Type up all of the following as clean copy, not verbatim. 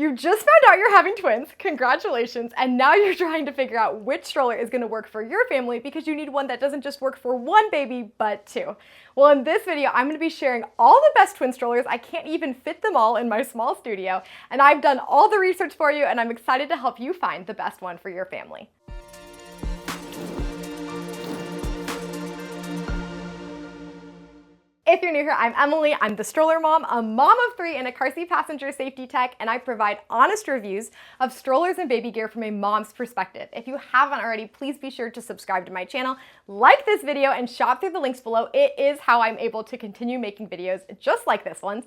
You just found out you're having twins, congratulations, and now you're trying to figure out which stroller is going to work for your family because you need one that doesn't just work for one baby, but two. Well, in this video, I'm going to be sharing all the best twin strollers. I can't even fit them all in my small studio, and I've done all the research for you, and I'm excited to help you find the best one for your family. If you're new here, I'm Emily. I'm the stroller mom, a mom of three, and a car seat passenger safety tech, and I provide honest reviews of strollers and baby gear from a mom's perspective. If you haven't already, please be sure to subscribe to my channel, like this video, and shop through the links below. It is how I'm able to continue making videos just like this one.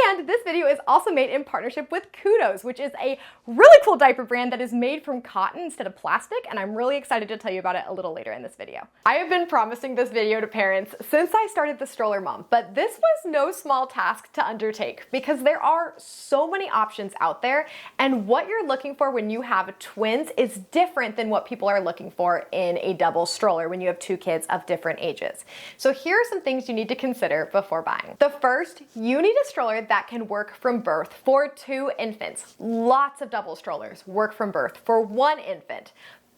And this video is also made in partnership with Kudos, which is a really cool diaper brand that is made from cotton instead of plastic, and I'm really excited to tell you about it a little later in this video. I have been promising this video to parents since I started the Stroller Mom, but this was no small task to undertake because there are so many options out there, and what you're looking for when you have twins is different than what people are looking for in a double stroller when you have two kids of different ages. So here are some things you need to consider before buying. The first, you need a stroller that can work from birth for two infants. Lots of double strollers work from birth for one infant,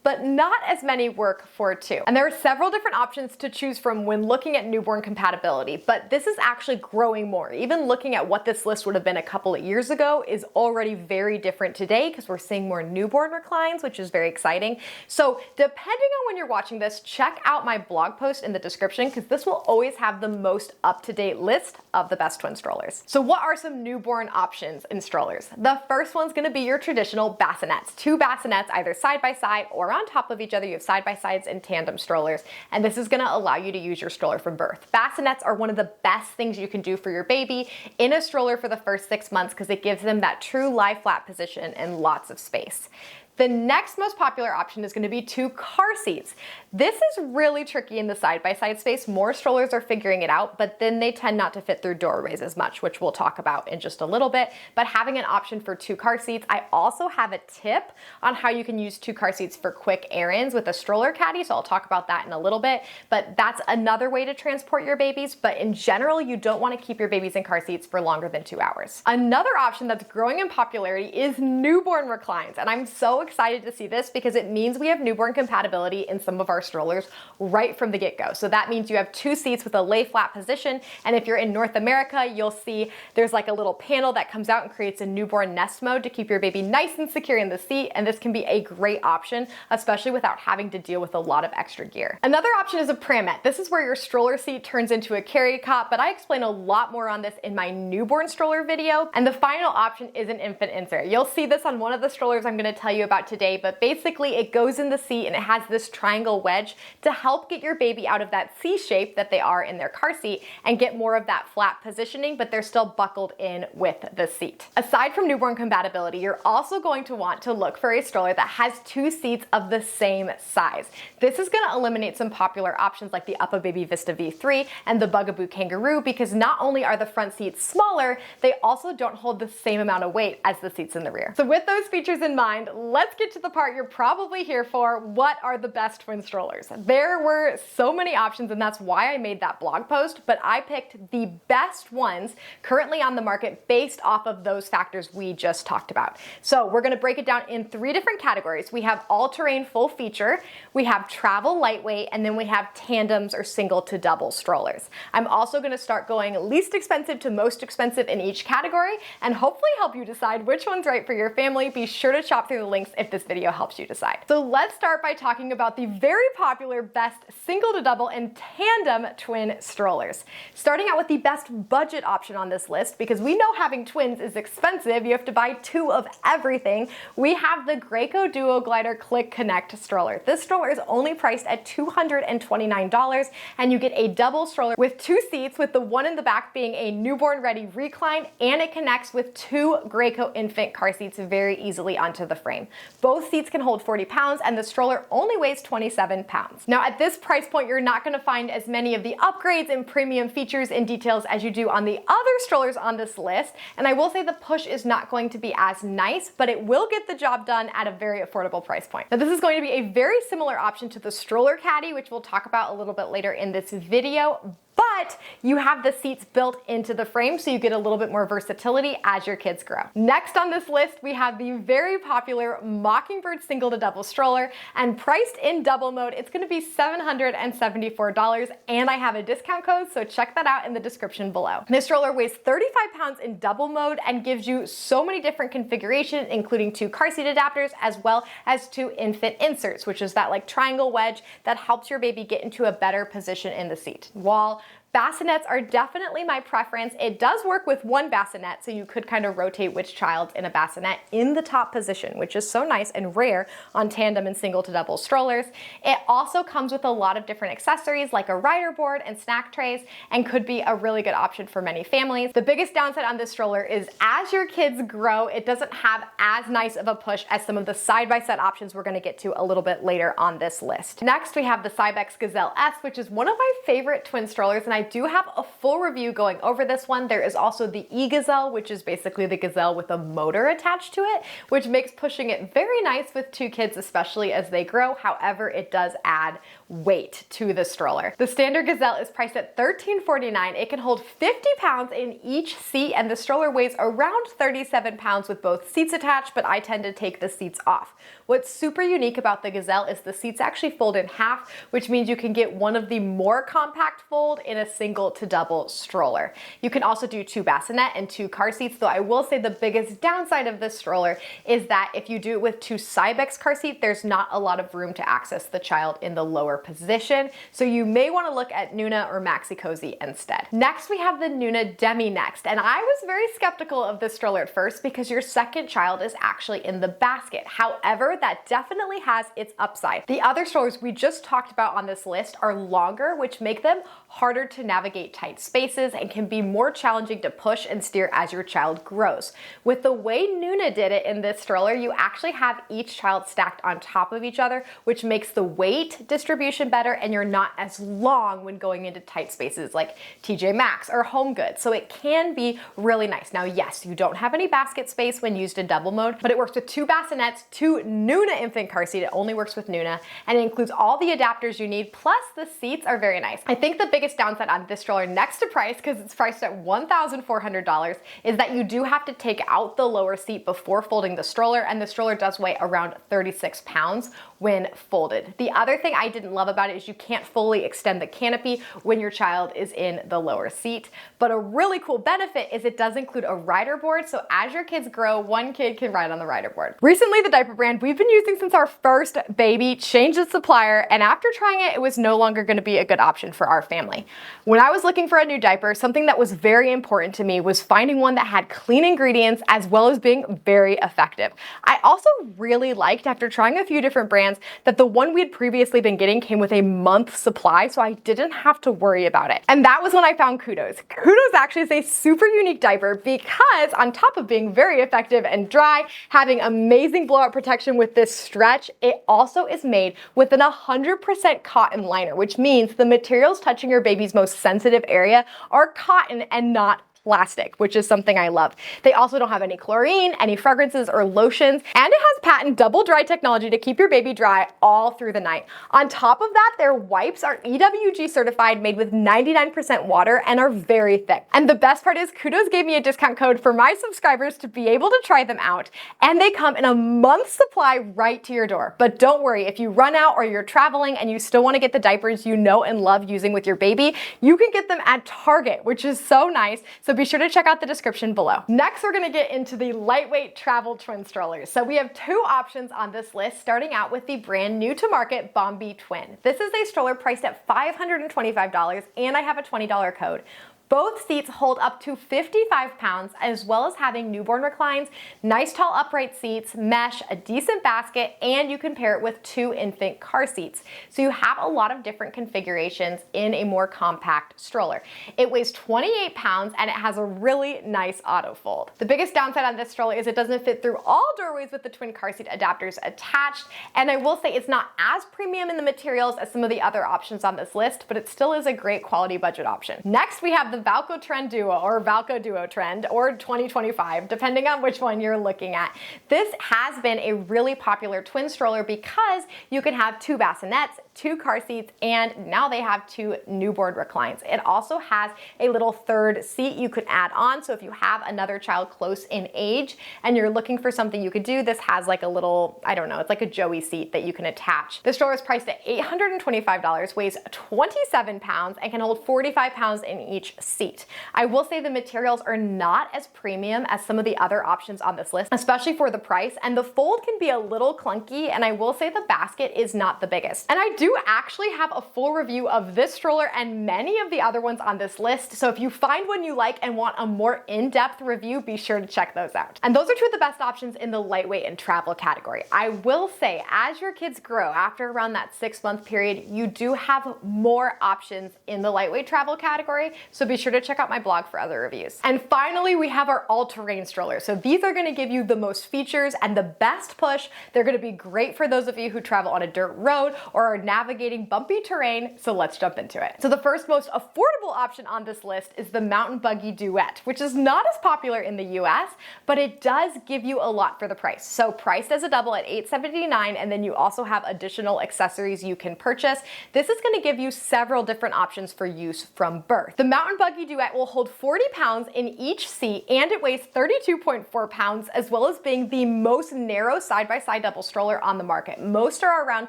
but not as many work for two. And there are several different options to choose from when looking at newborn compatibility, but this is actually growing more. Even looking at what this list would have been a couple of years ago is already very different today because we're seeing more newborn reclines, which is very exciting. So depending on when you're watching this, check out my blog post in the description because this will always have the most up-to-date list of the best twin strollers. So what are some newborn options in strollers? The first one's gonna be your traditional bassinets. Two bassinets either side by side or on top of each other. You have side-by-sides and tandem strollers, and this is going to allow you to use your stroller from birth. Bassinets are one of the best things you can do for your baby in a stroller for the first 6 months because it gives them that true lie flat position and lots of space. The next most popular option is going to be two car seats. This is really tricky in the side-by-side space. More strollers are figuring it out, but then they tend not to fit through doorways as much, which we'll talk about in just a little bit. But having an option for two car seats, I also have a tip on how you can use two car seats for quick errands with a stroller caddy, so I'll talk about that in a little bit. But that's another way to transport your babies, but in general, you don't want to keep your babies in car seats for longer than 2 hours. Another option that's growing in popularity is newborn reclines, and I'm so excited to see this because it means we have newborn compatibility in some of our strollers right from the get-go. So that means you have two seats with a lay flat position, and if you're in North America, you'll see there's like a little panel that comes out and creates a newborn nest mode to keep your baby nice and secure in the seat, and this can be a great option, especially without having to deal with a lot of extra gear. Another option is a pramette. This is where your stroller seat turns into a carry cot, but I explain a lot more on this in my newborn stroller video. And the final option is an infant insert. You'll see this on one of the strollers I'm going to tell you about today, but basically it goes in the seat and it has this triangle wedge to help get your baby out of that C shape that they are in their car seat and get more of that flat positioning, but they're still buckled in with the seat. Aside from newborn compatibility, you're also going to want to look for a stroller that has two seats of the same size. This is going to eliminate some popular options like the UPPAbaby Vista V3 and the Bugaboo Kangaroo because not only are the front seats smaller, they also don't hold the same amount of weight as the seats in the rear. So with those features in mind, let's get to the part you're probably here for. What are the best twin strollers? There were so many options, and that's why I made that blog post, but I picked the best ones currently on the market based off of those factors we just talked about. So we're going to break it down in 3 different categories. We have all-terrain full feature, we have travel lightweight, and then we have tandems or single to double strollers. I'm also going to start going least expensive to most expensive in each category and hopefully help you decide which one's right for your family. Be sure to shop through the links if this video helps you decide. So let's start by talking about the very popular best single to double and tandem twin strollers. Starting out with the best budget option on this list, because we know having twins is expensive, you have to buy 2 of everything. We have the Graco DuoGlider Click Connect stroller. This stroller is only priced at $229, and you get a double stroller with 2 seats, with the one in the back being a newborn ready recline, and it connects with 2 Graco infant car seats very easily onto the frame. Both seats can hold 40 pounds, and the stroller only weighs 27 pounds. Now at this price point, you're not going to find as many of the upgrades and premium features and details as you do on the other strollers on this list, and I will say the push is not going to be as nice, but it will get the job done at a very affordable price point. Now this is going to be a very similar option to the stroller caddy, which we'll talk about a little bit later in this video, but you have the seats built into the frame so you get a little bit more versatility as your kids grow. Next on this list, we have the very popular Mockingbird single to double stroller, and priced in double mode, it's gonna be $774, and I have a discount code, so check that out in the description below. This stroller weighs 35 pounds in double mode and gives you so many different configurations, including 2 car seat adapters as well as 2 infant inserts, which is that like triangle wedge that helps your baby get into a better position in the seat. While bassinets are definitely my preference, it does work with one bassinet, so you could kind of rotate which child's in a bassinet in the top position, which is so nice and rare on tandem and single to double strollers. It also comes with a lot of different accessories like a rider board and snack trays, and could be a really good option for many families. The biggest downside on this stroller is as your kids grow, it doesn't have as nice of a push as some of the side-by-side options we're gonna get to a little bit later on this list. Next, we have the Cybex Gazelle S, which is one of my favorite twin strollers, and I do have a full review going over this one. There is also the E-Gazelle, which is basically the gazelle with a motor attached to it, which makes pushing it very nice with 2 kids, especially as they grow. However, it does add weight to the stroller. The standard Gazelle is priced at $13.49. It can hold 50 pounds in each seat, and the stroller weighs around 37 pounds with both seats attached, but I tend to take the seats off. What's super unique about the Gazelle is the seats actually fold in half, which means you can get one of the more compact fold in a single to double stroller. You can also do 2 bassinet and 2 car seats, though I will say the biggest downside of this stroller is that if you do it with 2 Cybex car seats, there's not a lot of room to access the child in the lower position, so you may want to look at Nuna or Maxi Cozy instead. Next, we have the Nuna Demi next, and I was very skeptical of this stroller at first because your second child is actually in the basket. However, that definitely has its upside. The other strollers we just talked about on this list are longer, which make them harder to navigate tight spaces and can be more challenging to push and steer as your child grows. With the way Nuna did it in this stroller, you actually have each child stacked on top of each other, which makes the weight distribution better, and you're not as long when going into tight spaces like TJ Maxx or Home Goods. So it can be really nice. Now, yes, you don't have any basket space when used in double mode, but it works with 2 bassinets, 2 Nuna infant car seat. It only works with Nuna, and it includes all the adapters you need, plus the seats are very nice. I think the biggest downside on this stroller, next to price, because it's priced at $1,400, is that you do have to take out the lower seat before folding the stroller, and the stroller does weigh around 36 pounds when folded. The other thing I didn't love about it is you can't fully extend the canopy when your child is in the lower seat, but a really cool benefit is it does include a rider board, so as your kids grow, one kid can ride on the rider board. Recently, the diaper brand we've been using since our first baby changed its supplier, and after trying it, it was no longer going to be a good option for our family. When I was looking for a new diaper, something that was very important to me was finding one that had clean ingredients as well as being very effective. I also really liked, after trying a few different brands, that the one we had previously been getting came with a month supply, so I didn't have to worry about it. And that was when I found Kudos. Kudos actually is a super unique diaper because on top of being very effective and dry, having amazing blowout protection with this stretch, it also is made with an 100% cotton liner, which means the materials touching your baby's most sensitive area are cotton and not plastic, which is something I love. They also don't have any chlorine, any fragrances or lotions, and it has patent double dry technology to keep your baby dry all through the night. On top of that, their wipes are EWG certified, made with 99% water, and are very thick. And the best part is Kudos gave me a discount code for my subscribers to be able to try them out, and they come in a month's supply right to your door. But don't worry, if you run out or you're traveling and you still want to get the diapers you know and love using with your baby, you can get them at Target, which is so nice. So be sure to check out the description below. Next, we're gonna get into the lightweight travel twin strollers. So we have 2 options on this list, starting out with the brand new to market Bombi Twin. This is a stroller priced at $525, and I have a $20 code. Both seats hold up to 55 pounds, as well as having newborn reclines, nice tall upright seats, mesh, a decent basket, and you can pair it with 2 infant car seats. So you have a lot of different configurations in a more compact stroller. It weighs 28 pounds and it has a really nice auto fold. The biggest downside on this stroller is it doesn't fit through all doorways with the twin car seat adapters attached, and I will say it's not as premium in the materials as some of the other options on this list, but it still is a great quality budget option. Next, we have the Valco Trend Duo, or Valco Duo Trend, or 2025, depending on which one you're looking at. This has been a really popular twin stroller because you can have 2 bassinets, 2 car seats, and now they have 2 newborn reclines. It also has a little third seat you could add on, so if you have another child close in age and you're looking for something you could do, this has like a little, I don't know, it's like a Joey seat that you can attach. The stroller is priced at $825, weighs 27 pounds, and can hold 45 pounds in each seat. I will say the materials are not as premium as some of the other options on this list, especially for the price, and the fold can be a little clunky, and I will say the basket is not the biggest. And I do actually have a full review of this stroller and many of the other ones on this list, so if you find one you like and want a more in-depth review, be sure to check those out. And those are 2 of the best options in the lightweight and travel category. I will say, as your kids grow, after around that 6-month period, you do have more options in the lightweight travel category, so be sure to check out my blog for other reviews. And finally, we have our all-terrain strollers. So these are gonna give you the most features and the best push. They're gonna be great for those of you who travel on a dirt road or are navigating bumpy terrain, so let's jump into it. So the first most affordable option on this list is the Mountain Buggy Duet, which is not as popular in the US, but it does give you a lot for the price. So priced as a double at $879, and then you also have additional accessories you can purchase. This is gonna give you several different options for use from birth. The Mountain Buggy Duet will hold 40 pounds in each seat, and it weighs 32.4 pounds, as well as being the most narrow side-by-side double stroller on the market. Most are around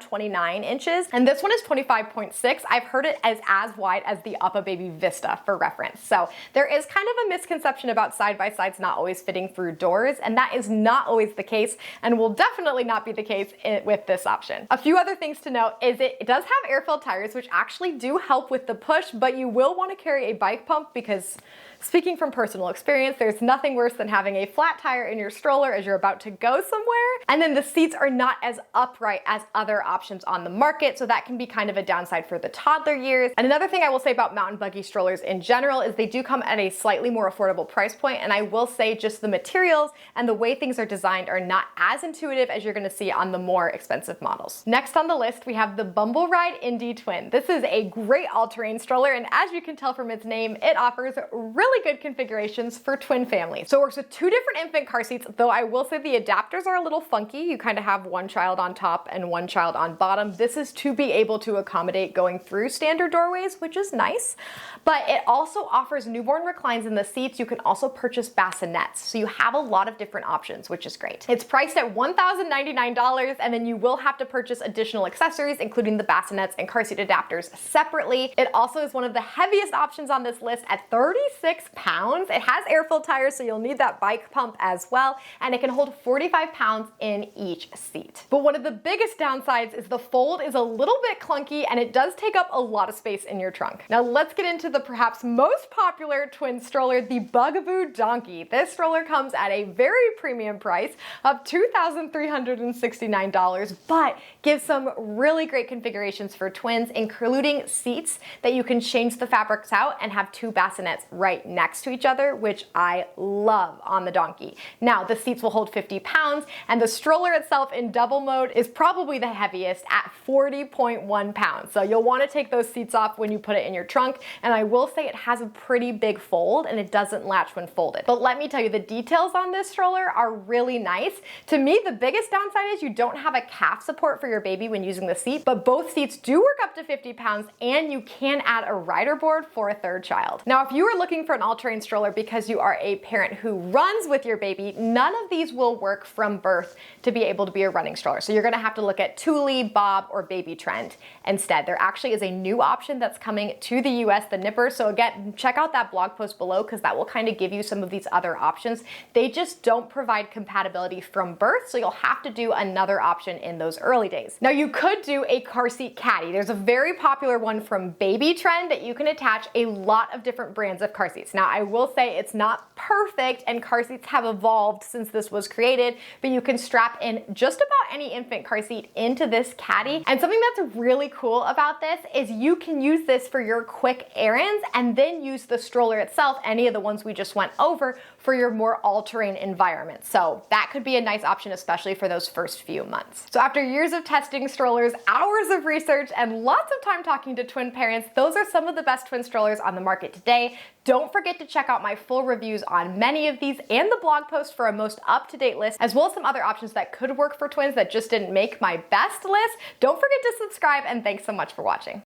29 inches, and this one is 25.6. I've heard it as wide as the UPPAbaby Vista for reference. So there is kind of a misconception about side-by-sides not always fitting through doors, and that is not always the case, and will definitely not be the case with this option. A few other things to note is it does have air-filled tires, which actually do help with the push, but you will want to carry a bike pump because, speaking from personal experience, there's nothing worse than having a flat tire in your stroller as you're about to go somewhere. And then the seats are not as upright as other options on the market, so that can be kind of a downside for the toddler years. And another thing I will say about mountain buggy strollers in general is they do come at a slightly more affordable price point, and I will say just the materials and the way things are designed are not as intuitive as you're gonna see on the more expensive models. Next on the list, we have the Bumbleride Indie Twin. This is a great all-terrain stroller, and as you can tell from its name, it offers really good configurations for twin families. So it works with 2 different infant car seats, though I will say the adapters are a little funky. You kind of have one child on top and one child on bottom. This is to be able to accommodate going through standard doorways, which is nice. But it also offers newborn reclines in the seats. You can also purchase bassinets. So you have a lot of different options, which is great. It's priced at $1,099, and then you will have to purchase additional accessories, including the bassinets and car seat adapters separately. It also is one of the heaviest options on this list at 36 pounds. It has air-filled tires, so you'll need that bike pump as well, and it can hold 45 pounds in each seat. But one of the biggest downsides is the fold is a little bit clunky, and it does take up a lot of space in your trunk. Now let's get into the perhaps most popular twin stroller, the Bugaboo Donkey. This stroller comes at a very premium price of $2,369, but gives some really great configurations for twins, including seats that you can change the fabrics out and have 2 bassinets right next to each other, which I love on the Donkey. Now, the seats will hold 50 pounds, and the stroller itself in double mode is probably the heaviest at 40.1 pounds. So you'll want to take those seats off when you put it in your trunk, and I will say it has a pretty big fold, and it doesn't latch when folded. But let me tell you, the details on this stroller are really nice. To me, the biggest downside is you don't have a calf support for your baby when using the seat, but both seats do work up to 50 pounds, and you can add a rider board for a 3rd child. Now, if you are looking for an all-terrain stroller because you are a parent who runs with your baby, none of these will work from birth to be able to be a running stroller. So you're gonna have to look at Thule, Bob, or Baby Trend instead. There actually is a new option that's coming to the US, the Nipper. So again, check out that blog post below because that will kind of give you some of these other options. They just don't provide compatibility from birth, so you'll have to do another option in those early days. Now you could do a car seat caddy. There's a very popular one from Baby Trend that you can attach a lot of different brands of car seats. Now I will say it's not perfect, and car seats have evolved since this was created, but you can strap in just about any infant car seat into this caddy. And something that's really cool about this is you can use this for your quick errands and then use the stroller itself, any of the ones we just went over, for your more all-terrain environment. So that could be a nice option, especially for those first few months. So after years of testing strollers, hours of research, and lots of time talking to twin parents, those are some of the best twin strollers on the market today. Don't forget forget to check out my full reviews on many of these and the blog post for a most up-to-date list, as well as some other options that could work for twins that just didn't make my best list. Don't forget to subscribe, and thanks so much for watching.